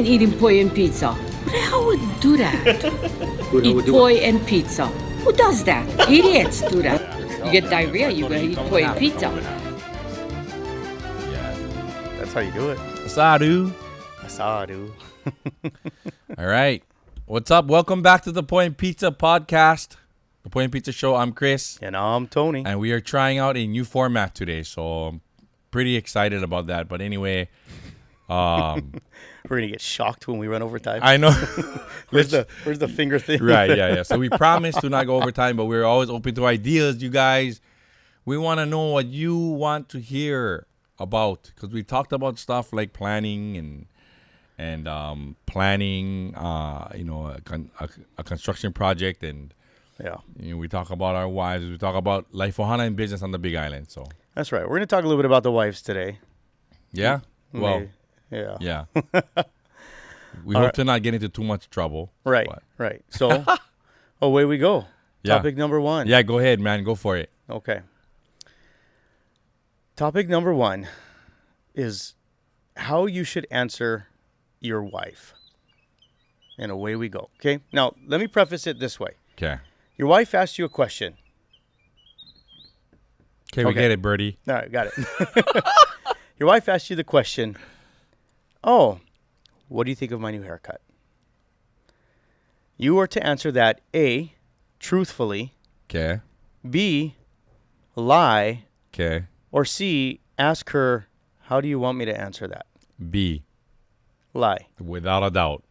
mean eating poi and pizza? Who the hell would do that? Eat poi and pizza. Who does that? Idiots do that. You get diarrhea, you gotta eat poi and pizza. Yeah. That's how you do it. Asadu. Asadu. All right. What's up? Welcome back to the Poi and Pizza podcast. The Poi and Pizza Show. I'm Chris. And I'm Tony. And we are trying out a new format today. So I'm pretty excited about that. But anyway, we're going to get shocked when we run overtime. I know. Where's the finger thing? Right, yeah. So we promise to not go overtime, but we're always open to ideas, you guys. We want to know what you want to hear about, because we talked about stuff like planning and planning, a construction project, and we talk about our wives. We talk about life for Hana and business on the Big Island. So that's right. We're going to talk a little bit about the wives today. Yeah. Well. Yeah. We hope to not get into too much trouble. Right. So, away we go. Yeah. Topic number one. Yeah, go ahead, man. Go for it. Okay. Topic number one is how you should answer your wife. And away we go. Okay. Now, let me preface it this way. Okay. Your wife asked you a question. Okay, we get it, Birdie. All right, got it. Your wife asked you the question, oh, what do you think of my new haircut? You are to answer that A, truthfully. Okay. B, lie. Okay. Or C, ask her, how do you want me to answer that? B. Lie. Without a doubt.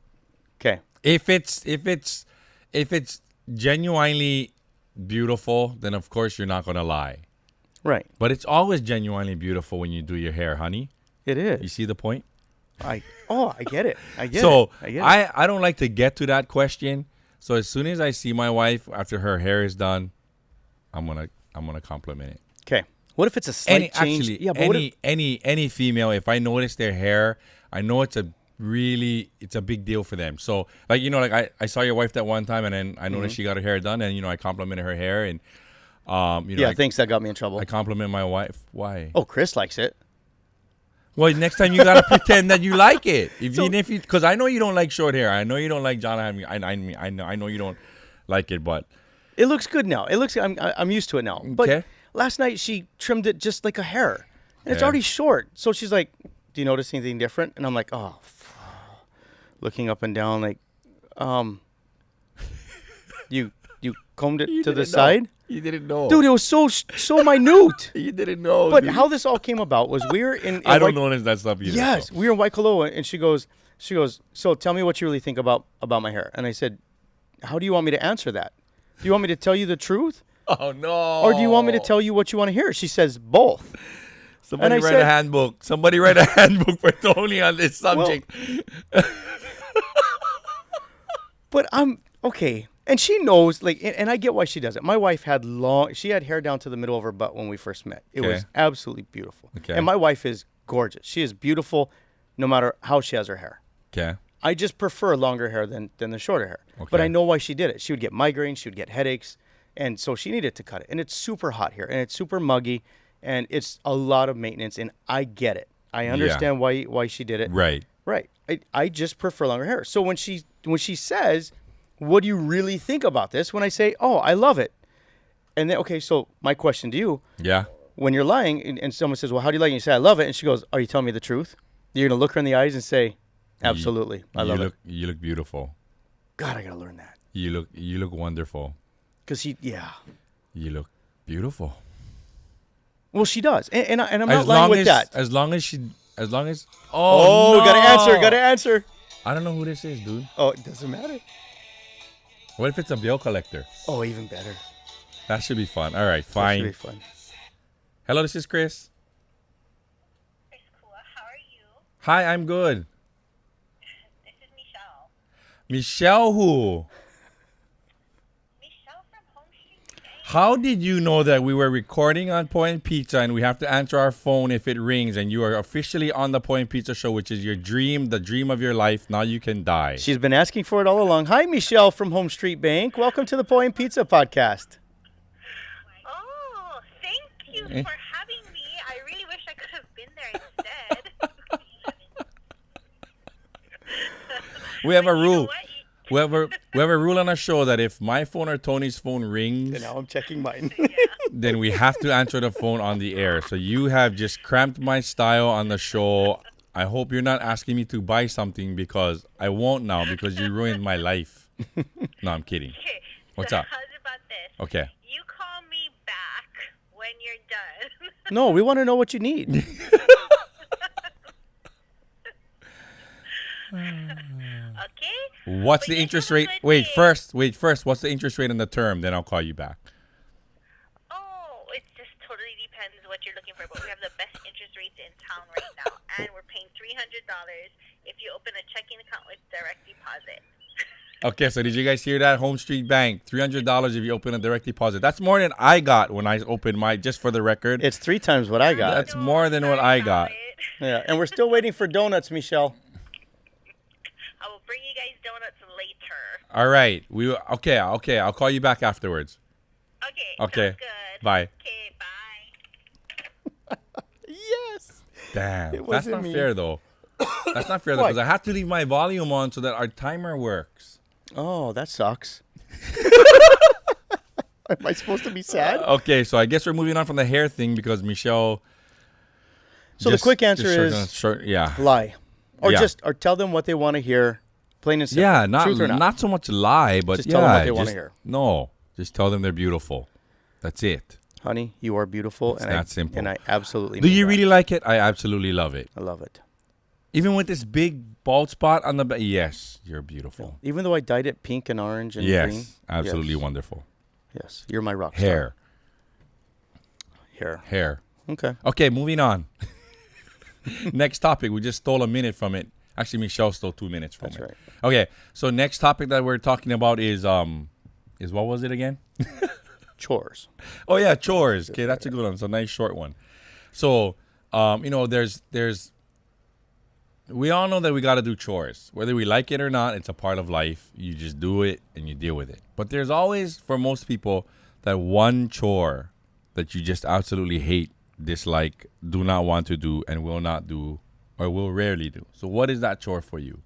Okay. If it's genuinely beautiful, then of course you're not gonna lie. Right. But it's always genuinely beautiful when you do your hair, honey. It is. You see the point? I get it. I get it. I don't like to get to that question. So as soon as I see my wife after her hair is done, I'm gonna compliment it. Okay. What if it's a slight change? Actually, any female, if I notice their hair, I know it's a big deal for them. So I saw your wife that one time, and then I noticed she got her hair done, and I complimented her hair, and thanks, that got me in trouble. I compliment my wife. Why? Oh, Chris likes it. Well, next time you gotta pretend that you like it, because I know you don't like short hair. I know you don't like John. I know you don't like it, but it looks good now. I'm used to it now. But last night she trimmed it just like a hair, and it's already short. So she's like, "Do you notice anything different?" And I'm like, "Oh," looking up and down, like, you combed it to the side. You didn't know. Dude, it was so minute. You didn't know. But how this all came about was we were in I don't notice that stuff either. Yes, we were in Waikoloa, and she goes, so tell me what you really think about my hair. And I said, how do you want me to answer that? Do you want me to tell you the truth? Oh, no. Or do you want me to tell you what you want to hear? She says, both. Somebody write a handbook. Somebody write a handbook for Tony on this subject. Well, but okay. And she knows, and I get why she does it. My wife had hair down to the middle of her butt when we first met. It was absolutely beautiful. Okay. And my wife is gorgeous. She is beautiful no matter how she has her hair. Okay. I just prefer longer hair than the shorter hair. Okay. But I know why she did it. She would get migraines. She would get headaches. And so she needed to cut it. And it's super hot here. And it's super muggy. And it's a lot of maintenance. And I get it. I understand why she did it. Right. Right. I just prefer longer hair. So when she says, what do you really think about this? When I say, oh, I love it. And then, okay, so my question to you. Yeah. When you're lying and someone says, well, how do you like it? And you say, I love it. And she goes, are you telling me the truth? You're going to look her in the eyes and say, absolutely. I love it. You look beautiful. God, I got to learn that. You look wonderful. Because You look beautiful. Well, she does. And I'm not lying with that. As long as Oh, no. Gotta answer. I don't know who this is, dude. Oh, it doesn't matter. What if it's a bill collector? Oh, even better. That should be fun. All right, fine. That should be fun. Hello, this is Chris. Chris Kua, how are you? Hi, I'm good. This is Michelle. Michelle who? Michelle from Home Street Bank. How did you know that we were recording on Poi and Pizza and we have to answer our phone if it rings, and you are officially on the Poi and Pizza Show, which is your dream, the dream of your life. Now you can die. She's been asking for it all along. Hi, Michelle from Home Street Bank. Welcome to the Poi and Pizza podcast. Oh, thank you for having me. I really wish I could have been there instead. We have a But you know rule. what? We have a rule on our show that if my phone or Tony's phone rings, And now I'm checking mine. then we have to answer the phone on the air. So you have just cramped my style on the show. I hope you're not asking me to buy something because I won't now because you ruined my life. No, I'm kidding. Okay. What's so up? How's about this? Okay. You call me back when you're done. No, we want to know what you need. Okay? What's But the you interest have a rate? good Wait, day. first. What's the interest rate on the term? Then I'll call you back. Oh, it just totally depends what you're looking for. But we have the best interest rates in town right now. And we're paying $300 if you open a checking account with direct deposit. Okay, so did you guys hear that? Home Street Bank, $300 if you open a direct deposit. That's more than I got when I opened my, just for the record. It's 3 times what I got. That's more than what I got. Yeah, and we're still waiting for donuts, Michelle. I will bring you guys donuts later. All right. Okay. I'll call you back afterwards. Okay. Okay. Sounds good. Bye. Okay, bye. Yes. Damn. It That's wasn't not me. fair, though. That's not fair, though, Why? because I have to leave my volume on so that our timer works. Oh, that sucks. Am I supposed to be sad? Okay, so I guess we're moving on from the hair thing because Michelle. So the quick answer is yeah. lie. Or Yeah. or tell them what they want to hear, plain and simple. Yeah, Truth or not. not so much lie, but Just yeah, tell them what they wanna just- hear. No, just tell them they're beautiful. That's it. Honey, you are beautiful. It's and that simple. And I absolutely Do mean you that. really like it? I absolutely love it. I love it. Even with this big bald spot on the back. Yes, you're beautiful. Even though I dyed it pink and orange and Yes, green. absolutely yes. wonderful. Yes, you're my rock star. Hair. Hair. Okay. Okay, moving on. Next topic. We just stole a minute from it. Actually, Michelle stole 2 minutes from That's it. right. Okay, so next topic that we're talking about is what was it again? Chores. Oh yeah, chores. Okay, that's a good one. It's a nice short one. So, there's we all know that we got to do chores. Whether we like it or not, it's a part of life. You just do it and you deal with it. But there's always, for most people, that one chore that you just absolutely hate, dislike, do not want to do, and will not do, or will rarely do. So what is that chore for you?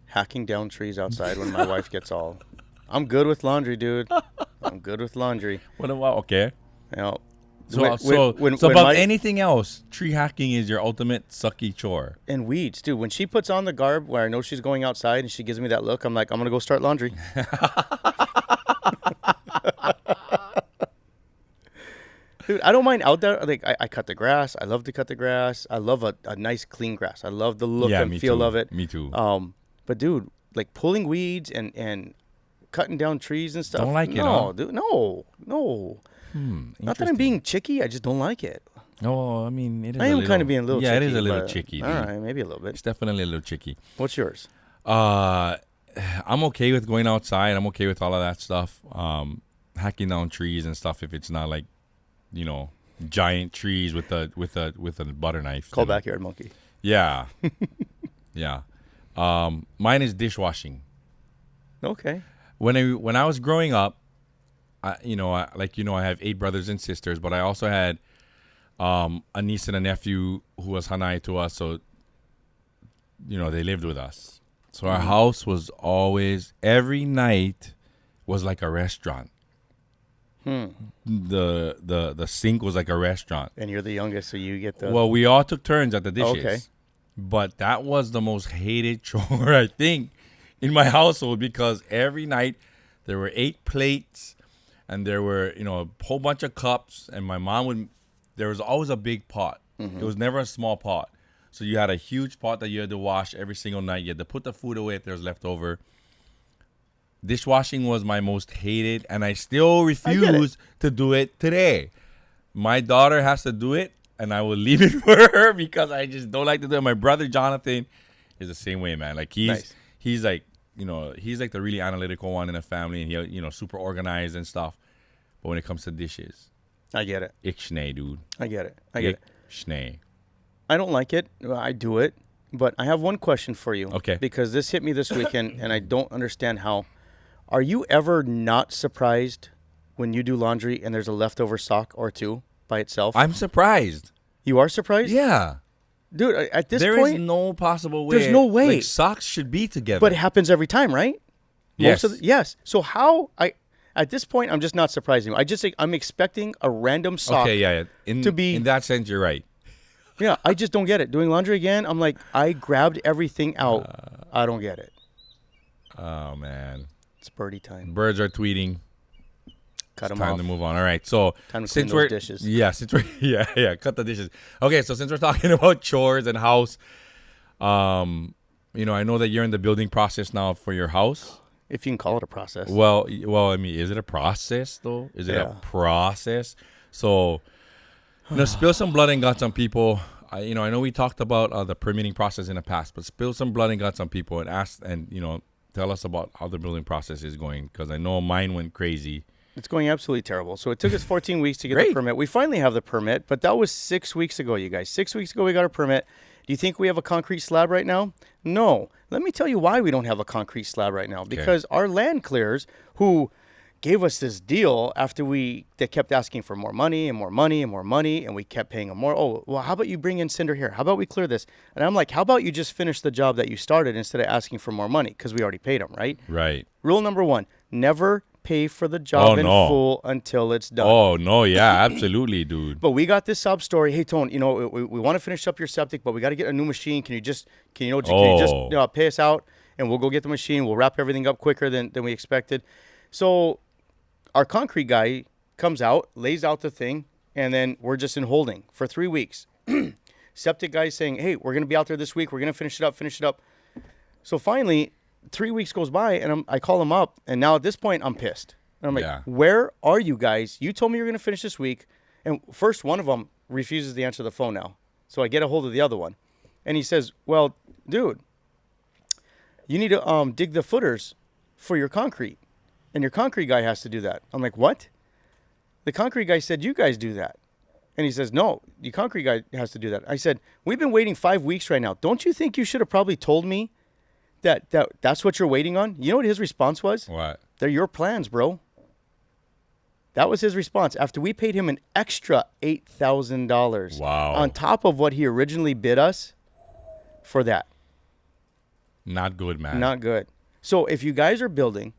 Hacking down trees outside when my wife gets all. I'm good with laundry, dude. I'm good with laundry. What about, okay. You know, So, when above my- anything else, tree hacking is your ultimate sucky chore. and weeds, dude. When she puts on the garb where I know she's going outside and she gives me that look, I'm like, I'm gonna go start laundry. Dude, I don't mind out there. Like I cut the grass. I love to cut the grass. I love a nice clean grass. I love the look and me feel too. of it. Me too. But dude, like pulling weeds and cutting down trees and stuff. Don't like it, No, huh? dude, no. Not that I'm being chicky. I just don't like it. No, I mean, it is I a am little, kind of being a little yeah, chicky. it is a little but- chicky. All Dude. right, maybe a little bit. It's definitely a little chicky. What's yours? I'm okay with going outside. I'm okay with all of that stuff. Hacking down trees and stuff if it's not like, giant trees with a butter knife. Call then- backyard monkey. Yeah. Yeah. Mine is dishwashing. Okay. When I was growing up, I have 8 brothers and sisters, but I also had a niece and a nephew who was Hanai to us, so they lived with us. So our house was always, every night was like a restaurant. The sink was like a restaurant. And you're the youngest, so you get the. Well, we all took turns at the dishes. Okay. But that was the most hated chore, I think, in my household because every night there were 8 plates and there were, a whole bunch of cups. And my mom there was always a big pot. It was never a small pot. So you had a huge pot that you had to wash every single night. You had to put the food away if there was leftover. Dishwashing was my most hated, and I still refuse to do it today. My daughter has to do it, and I will leave it for her because I just don't like to do it. My brother Jonathan is the same way, man. Like he's like the really analytical one in the family, and he super organized and stuff. But when it comes to dishes, I get it. Ixnay, dude. I get it. I get it. Ixnay. I don't like it. I do it. But I have one question for you. Okay. Because this hit me this weekend, and I don't understand how. Are you ever not surprised when you do laundry and there's a leftover sock or two by itself? I'm surprised. You are surprised? Yeah. dude, at this there point, is no possible way. There's no way. Like, socks should be together. But it happens every time, right? Yes. Yes. So how at this point, I'm just not surprised anymore. I'm expecting a random sock. Okay, yeah. In that sense, you're right. Yeah, I just don't get it. Doing laundry again, I'm like, I grabbed everything out. I don't get it. Oh, man. It's birdie time. Birds are tweeting. Cut them Time off. to move on. All right. So Time to clean those dishes. Yeah, cut the dishes. Okay, so since we're talking about chores and house, I know that you're in the building process now for your house. If you can call it a process. Well, I mean, is it a process though? Is it a process? So, spill some blood and guts on people. I know we talked about the permitting process in the past, but spill some blood and guts on people and tell us about how the building process is going, because I know mine went crazy. It's going absolutely terrible. So it took us 14 weeks to get the permit. We finally have the permit, but that was 6 weeks ago, you guys. 6 weeks ago, we got a permit. Do you think we have a concrete slab right now? No. Let me tell you why we don't have a concrete slab right now. Because our land clearers, who gave us this deal after they kept asking for more money and more money and more money, and we kept paying them more. Oh, well, how about you bring in cinder here? How about we clear this? And I'm like, how about you just finish the job that you started instead of asking for more money? Because we already paid them, right? Right. Rule number 1, never pay for the job in full until it's done. Oh, no, yeah, absolutely, dude. But we got this sob story. Hey, Tone, we want to finish up your septic, but we got to get a new machine. Can you just pay us out, and we'll go get the machine. We'll wrap everything up quicker than we expected. So our concrete guy comes out, lays out the thing, and then we're just in holding for 3 weeks. Septic guy saying, hey, we're going to be out there this week. We're going to finish it up. So finally, 3 weeks goes by, and I call him up, and now at this point, I'm pissed. And I'm like, where are you guys? You told me you were going to finish this week. And first, one of them refuses to answer the phone now. So I get a hold of the other one. And he says, well, dude, you need to dig the footers for your concrete. And your concrete guy has to do that. I'm like, what? The concrete guy said, you guys do that. And he says, no, the concrete guy has to do that. I said, we've been waiting 5 weeks right now. Don't you think you should have probably told me that's what you're waiting on? You know what his response was? What? They're your plans, bro. That was his response. After we paid him an extra $8,000 on top of what he originally bid us for that. Not good, man. Not good. So if you guys are building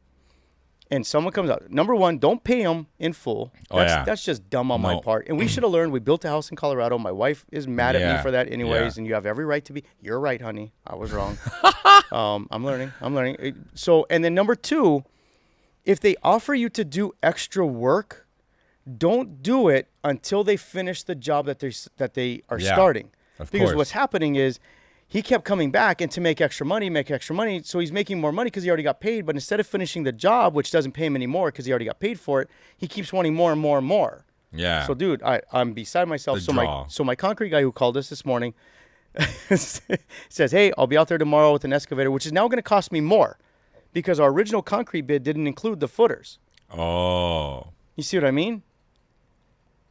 and someone comes out, number 1, don't pay them in full. That's just dumb on my part. And we should have learned. We built a house in Colorado. My wife is mad at me for that anyways, and you have every right to be. You're right, honey. I was wrong. I'm learning. So, and then number 2, if they offer you to do extra work, don't do it until they finish the job that they are starting. Because what's happening is he kept coming back, and to make extra money. So he's making more money because he already got paid. But instead of finishing the job, which doesn't pay him anymore because he already got paid for it, he keeps wanting more and more and more. Yeah. So, dude, I'm beside myself. So my concrete guy who called us this morning says, hey, I'll be out there tomorrow with an excavator, which is now going to cost me more because our original concrete bid didn't include the footers. Oh. You see what I mean?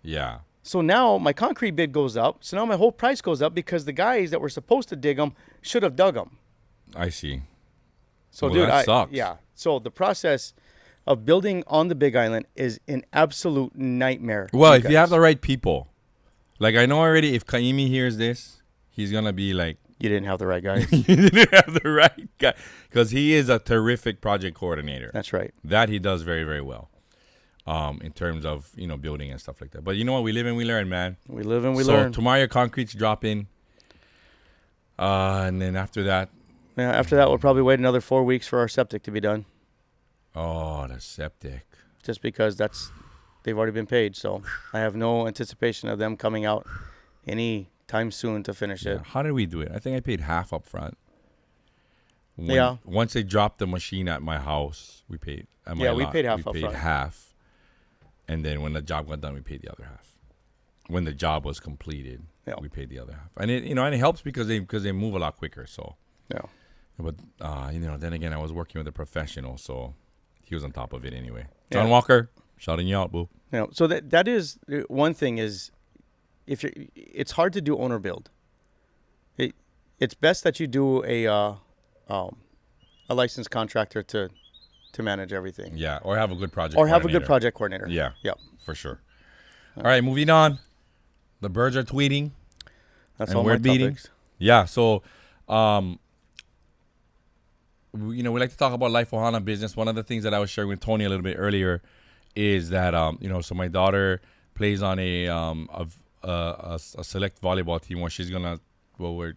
Yeah. So now my concrete bid goes up. So now my whole price goes up because the guys that were supposed to dig them should have dug them. I see. So, dude, that sucks. Yeah. So the process of building on the Big Island is an absolute nightmare. Well, if you have the right people. Like, I know already if Kaimi hears this, he's going to be like, you didn't have the right guy. You didn't have the right guy. Because he is a terrific project coordinator. That's right. That he does very, very well. In terms of, building and stuff like that. But you know what? We live and we learn, man. We live and we learn. So tomorrow your concrete's dropping. And then after that. Yeah, after that, we'll probably wait another 4 weeks for our septic to be done. Oh, the septic. Just because they've already been paid. So I have no anticipation of them coming out any time soon to finish it. How did we do it? I think I paid half up front. Once they dropped the machine at my house, we paid. We paid half up front. We paid half. And then when the job got done, we paid the other half. When the job was completed, we paid the other half. And it helps because they move a lot quicker. So but then again, I was working with a professional, so he was on top of it anyway. John Walker, shouting you out, boo. So that is one thing is it's hard to do owner build. It's best that you do a licensed contractor to manage everything. Yeah, or have a good project coordinator. Or have a good project coordinator. Yeah. Yep. For sure. All right, moving on. The birds are tweeting. That's and all we're my beating. topics. Yeah. So, we like to talk about Life Ohana business. One of the things that I was sharing with Tony a little bit earlier is that so my daughter plays on a select volleyball team where we're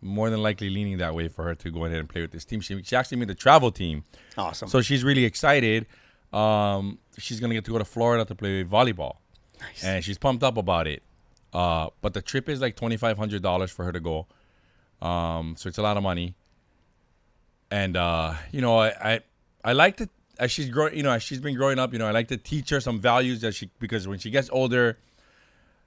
more than likely leaning that way for her to go ahead and play with this team. She actually made the travel team. Awesome. So she's really excited. She's gonna get to go to Florida to play volleyball. Nice. And she's pumped up about it. But the trip is like $2,500 for her to go. So it's a lot of money. And I like to, as she's growing, as she's been growing up, I like to teach her some values because when she gets older,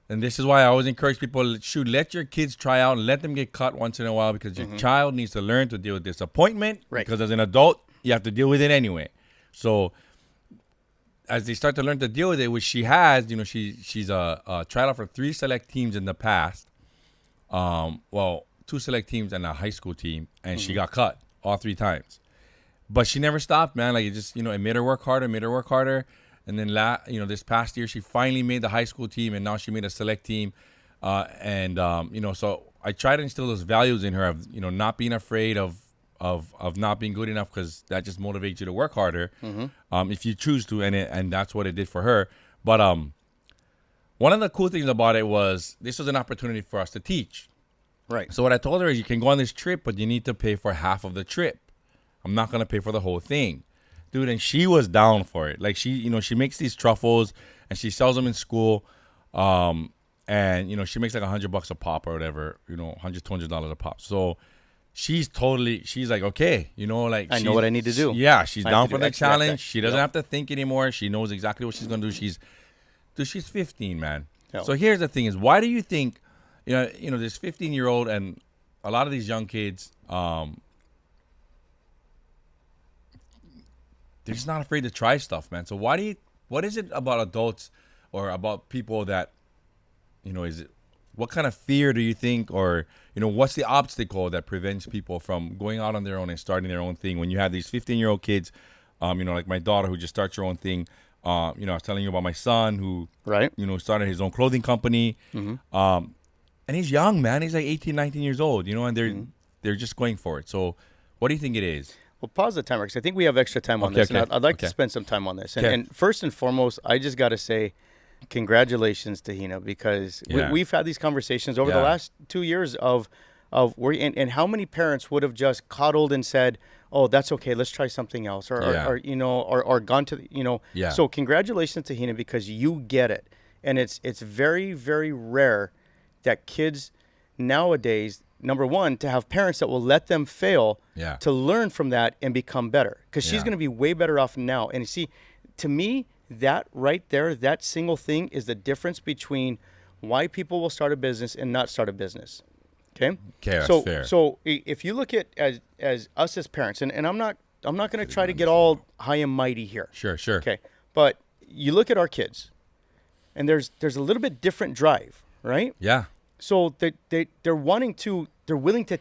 and this is why I always encourage people, let your kids try out and let them get cut once in a while, because your child needs to learn to deal with disappointment. Right. Because as an adult, you have to deal with it anyway. So as they start to learn to deal with it, which she has, she's tried out for 3 select teams in the past. 2 select teams and a high school team, and she got cut all 3 times. But she never stopped, man. Like, it just, it made her work harder. And then, this past year, she finally made the high school team, and now she made a select team. So I try to instill those values in her of, not being afraid of not being good enough, because that just motivates you to work harder if you choose to, and that's what it did for her. But one of the cool things about it was this was an opportunity for us to teach. Right. So what I told her is, you can go on this trip, but you need to pay for half of the trip. I'm not going to pay for the whole thing. Dude, and she was down for it. Like, she makes these truffles, and she sells them in school. And, she makes like $100 a pop or whatever, $100, $200 a pop. So she's like, okay, I know what I need to do. Yeah, she's down for the X, challenge. X. She doesn't have to think anymore. She knows exactly what she's going to do. She's 15, man. Yeah. So here's the thing is, why do you think, this 15-year-old and a lot of these young kids, they're just not afraid to try stuff, man. So what is it about adults or about people that, what kind of fear do you think, or, what's the obstacle that prevents people from going out on their own and starting their own thing? When you have these 15-year-old kids, like my daughter who just starts her own thing. I was telling you about my son who, right, started his own clothing company. And he's young, man. He's like 18, 19 years old, and they're just going for it. So what do you think it is? Well, pause the timer, because I think we have extra time on this, and I'd like to spend some time on this. And first and foremost, I just got to say congratulations to Hina, because we've had these conversations over the last 2 years of where, and how many parents would have just coddled and said, oh, that's okay, let's try something else, or gone to, So congratulations to Hina, because you get it. And it's very, very rare that kids nowadays, number one, to have parents that will let them fail to learn from that and become better, because she's going to be way better off now. And you see, to me, that right there, that single thing is the difference between why people will start a business and not start a business. Okay, that's fair. So if you look at as us as parents, and I'm not going to try to get all high and mighty here. Sure. Okay, but you look at our kids, and there's a little bit different drive, right? Yeah. So they're willing to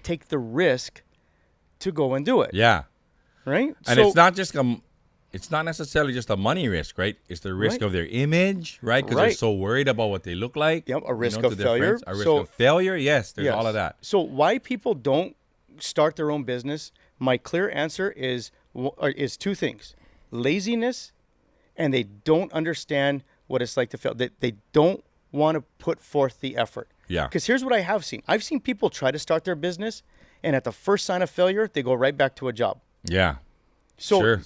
take the risk to go and do it. Yeah. Right? And it's not necessarily just a money risk, right? It's the risk of their image, right? Because they're so worried about what they look like. Yep, a risk of failure. A risk of failure, yes. There's all of that. So why people don't start their own business, my clear answer is 2 things. Laziness, and they don't understand what it's like to fail. They don't want to put forth the effort. Yeah. Because here's what I have seen. I've seen people try to start their business, and at the first sign of failure, they go right back to a job. Yeah. So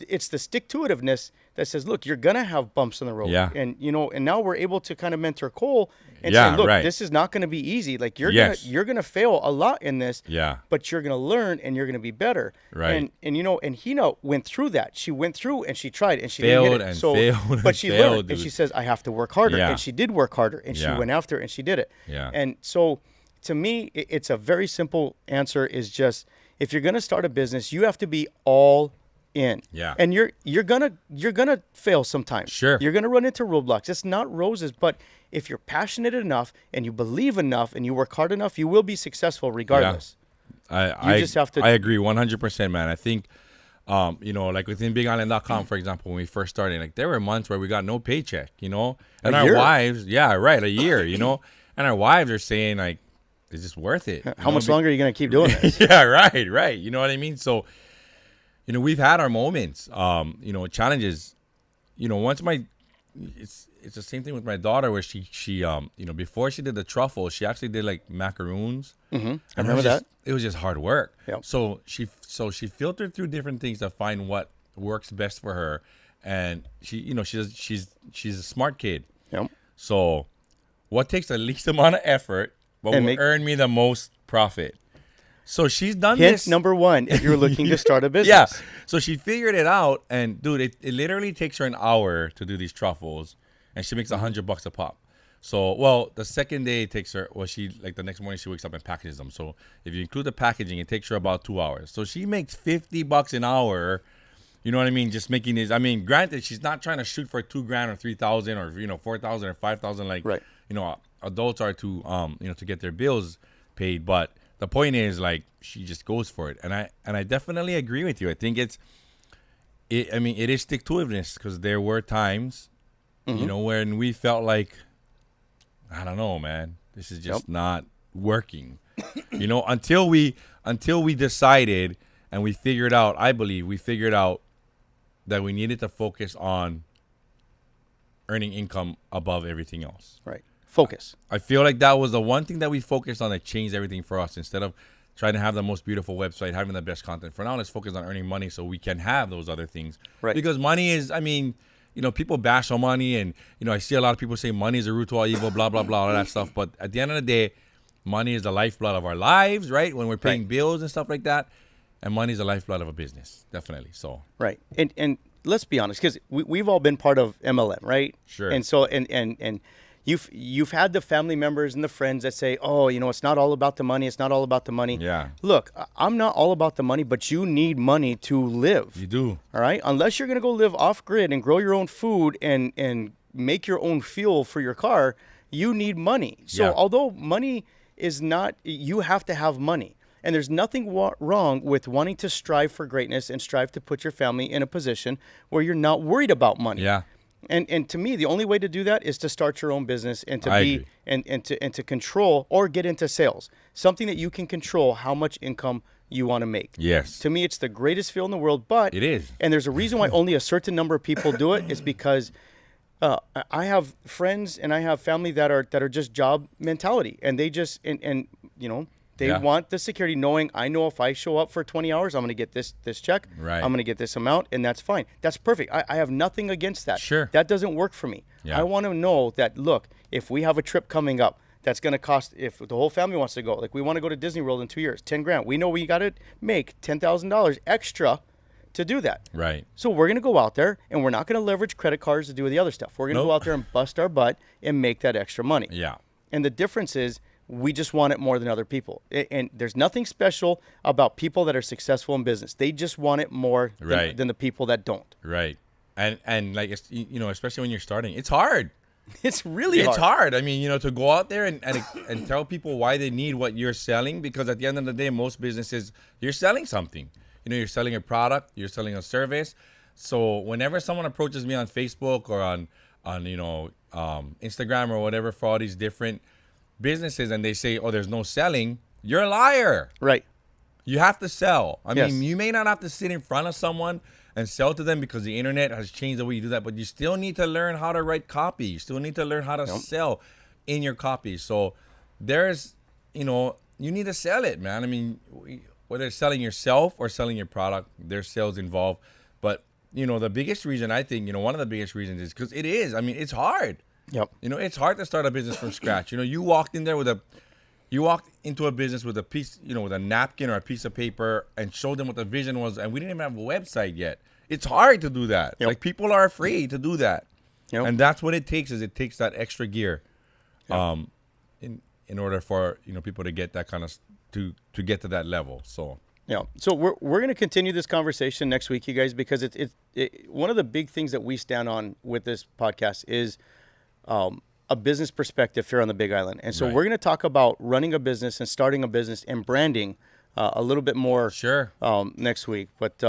it's the stick-to-itiveness that says, look, you're going to have bumps in the road. Yeah. And, and now we're able to kind of mentor Cole and say, look, this is not going to be easy. Like, you're going to fail a lot in this. Yeah. But you're going to learn, and you're going to be better. Right. And Hina went through that. She went through, and she tried, and she failed didn't hit it. Failed but she failed, learned, dude. and she says, I have to work harder. Yeah. And she did work harder, and she went after it, and she did it. Yeah. And so, to me, it's a very simple answer, is just, if you're going to start a business, you have to be all in. Yeah. And you're gonna fail sometimes. Sure. You're gonna run into roadblocks. It's not roses, but if you're passionate enough and you believe enough and you work hard enough, you will be successful regardless. I just have to. I agree 100%, man. I think, like within BigIsland.com, for example, when we first started, like there were months where we got no paycheck, and our wives, a year, And our wives are saying, like, is this worth it? How much longer are you going to keep doing this? Yeah, right. You know what I mean? So, we've had our moments, challenges. Once it's the same thing with my daughter where she before she did the truffle, she actually did like macaroons. Mm-hmm. I remember that. It was just hard work. Yep. So she filtered through different things to find what works best for her, and she's a smart kid. Yep. So what takes the least amount of effort but will earn me the most profit? So she's done this. Hint number one, if you're looking to start a business. Yeah. So she figured it out, and dude, it literally takes her an hour to do these truffles, and she makes $100 a pop. So, the second day it takes her, the next morning she wakes up and packages them. So if you include the packaging, it takes her about 2 hours. So she makes $50 an hour. You know what I mean? Just making this. I mean, granted, she's not trying to shoot for $2,000 or $3,000 or 4,000 or 5,000 like adults are to to get their bills paid. But the point is, like, she just goes for it, and I definitely agree with you. I think it is stick-to-itiveness, because there were times, when we felt like, I don't know, man, this is just not working, until we decided and we figured out. I believe we figured out that we needed to focus on earning income above everything else. Right. Focus. I feel like that was the one thing that we focused on that changed everything for us. Instead of trying to have the most beautiful website, having the best content, for now, let's focus on earning money so we can have those other things. Right. Because money is, people bash on money, and, I see a lot of people say money is the root to all evil, blah, blah, blah, all that stuff. But at the end of the day, money is the lifeblood of our lives, right? When we're paying bills and stuff like that. And money is the lifeblood of a business, definitely. So right. And let's be honest, because we've all been part of MLM, right? Sure. And so, and you've had the family members and the friends that say, oh, it's not all about the money. It's not all about the money. Yeah. Look, I'm not all about the money, but you need money to live. You do. All right. Unless you're going to go live off grid and grow your own food and make your own fuel for your car, you need money. So although money is not, you have to have money. And there's nothing wrong with wanting to strive for greatness and strive to put your family in a position where you're not worried about money. Yeah. And to me, the only way to do that is to start your own business and to and to control or get into sales. Something that you can control how much income you want to make. Yes. To me, it's the greatest feel in the world, but it is. And there's a reason why only a certain number of people do it. Is because I have friends and I have family that are just job mentality, and they just they want the security, knowing I know if I show up for 20 hours, I'm going to get this check. Right. I'm going to get this amount, and that's fine. That's perfect. I have nothing against that. Sure. That doesn't work for me. Yeah. I want to know that, look, if we have a trip coming up that's going to cost, if the whole family wants to go, like we want to go to Disney World in 2 years, $10,000. We know we got to make $10,000 extra to do that. Right. So we're going to go out there, and we're not going to leverage credit cards to do the other stuff. We're going to go out there and bust our butt and make that extra money. Yeah. And the difference is, we just want it more than other people. And there's nothing special about people that are successful in business. They just want it more than the people that don't. Right. And like, especially when you're starting, it's hard. It's really hard. It's hard. I mean, to go out there and tell people why they need what you're selling, because at the end of the day, most businesses, you're selling something. You're selling a product, you're selling a service. So whenever someone approaches me on Facebook or on Instagram or whatever for all these different businesses, and they say, oh, there's no selling, you're a liar. Right. You have to sell. I mean, you may not have to sit in front of someone and sell to them because the internet has changed the way you do that, but you still need to learn how to write copy. You still need to learn how to sell in your copy. So there's, you need to sell it, man. I mean, whether it's selling yourself or selling your product, there's sales involved. But, the biggest reason, I think, one of the biggest reasons is because it's hard. Yep. It's hard to start a business from scratch. You walked into a business with a piece, with a napkin or a piece of paper and showed them what the vision was, and we didn't even have a website yet. It's hard to do that. Yep. Like, people are afraid to do that. Yep. And that's what it takes, is it takes that extra gear, Yep. in order for, people to get that kind of, to get to that level. So. Yeah. So we're going to continue this conversation next week, you guys, because it's one of the big things that we stand on with this podcast is a business perspective here on the Big Island. And so we're going to talk about running a business and starting a business and branding a little bit more Sure. Next week. But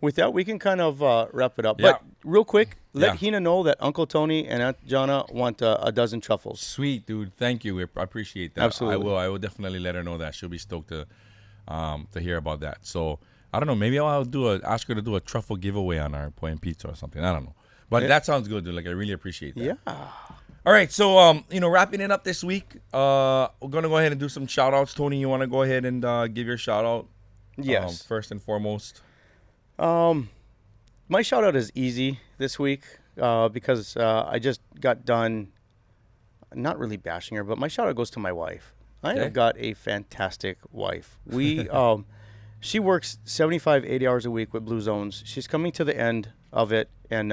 with that, we can kind of wrap it up. Yeah. But real quick, let Hina know that Uncle Tony and Aunt Jana want a dozen truffles. Sweet, dude. Thank you. I appreciate that. Absolutely. I will definitely let her know that. She'll be stoked to hear about that. So I don't know. Maybe I'll ask her to do a truffle giveaway on our Point and Pizza or something. I don't know. But that sounds good, dude. Like, I really appreciate that. Yeah. All right. So, wrapping it up this week, we're going to go ahead and do some shout outs. Tony, you want to go ahead and give your shout out? Yes. First and foremost. My shout out is easy this week because I just got done not really bashing her, but my shout out goes to my wife. I have got a fantastic wife. We she works 75, 80 hours a week with Blue Zones. She's coming to the end of it, and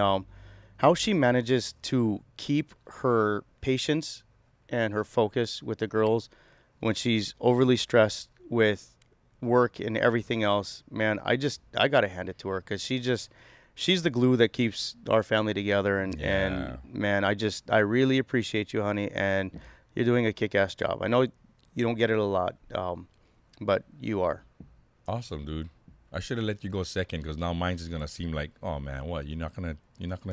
how she manages to keep her patience and her focus with the girls when she's overly stressed with work and everything else, man, I got to hand it to her because she's the glue that keeps our family together. And man, I really appreciate you, honey, and you're doing a kick-ass job. I know you don't get it a lot, but you are. Awesome, dude. I should have let you go second because now mine's is gonna seem like, oh man, what? You're not gonna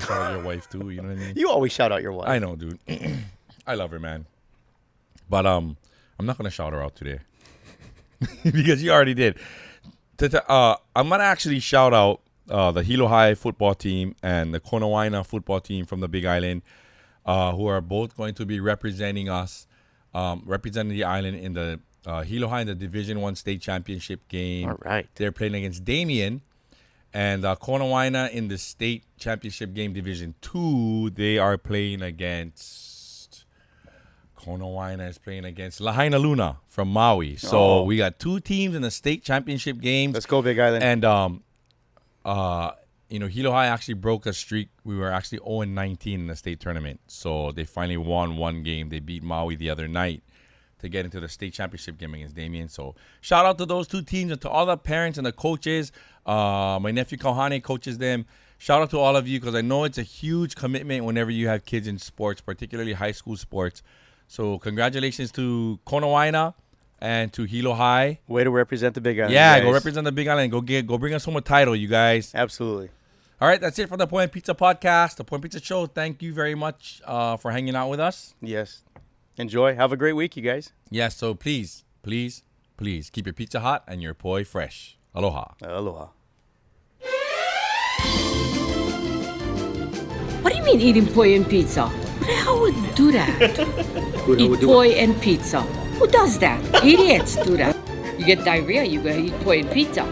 shout out your wife too? You know what I mean? You always shout out your wife. I know, dude. I love her, man. But I'm not gonna shout her out today because you already did. I'm gonna actually shout out the Hilo High football team and the Konawaina football team from the Big Island, who are both going to be representing us, representing the island in the Hilo High in the Division I state championship game. All right. They're playing against Damien. And Konawaina in the state championship game Division 2, they are playing against... Konawaina is playing against Lahaina Luna from Maui. So we got two teams in the state championship games. Let's go, Big Island. And, Hilo High actually broke a streak. We were actually 0-19 in the state tournament. So they finally won one game. They beat Maui the other night to get into the state championship game against Damien. So shout out to those two teams and to all the parents and the coaches. My nephew Kauhane coaches them. Shout out to all of you because I know it's a huge commitment whenever you have kids in sports, particularly high school sports. So congratulations to Konawaina and to Hilo High. Way to represent the Big Island. Yeah, go represent the Big Island. Go bring us home a title, you guys. Absolutely. All right, that's it for the Point Pizza podcast, the Point Pizza show. Thank you very much for hanging out with us. Yes. Enjoy. Have a great week, you guys. Yes, so please keep your pizza hot and your poi fresh. Aloha. Aloha. What do you mean eating poi and pizza? Who the hell would do that? Eat poi and pizza. Who does that? Idiots do that. You get diarrhea, you go eat poi and pizza.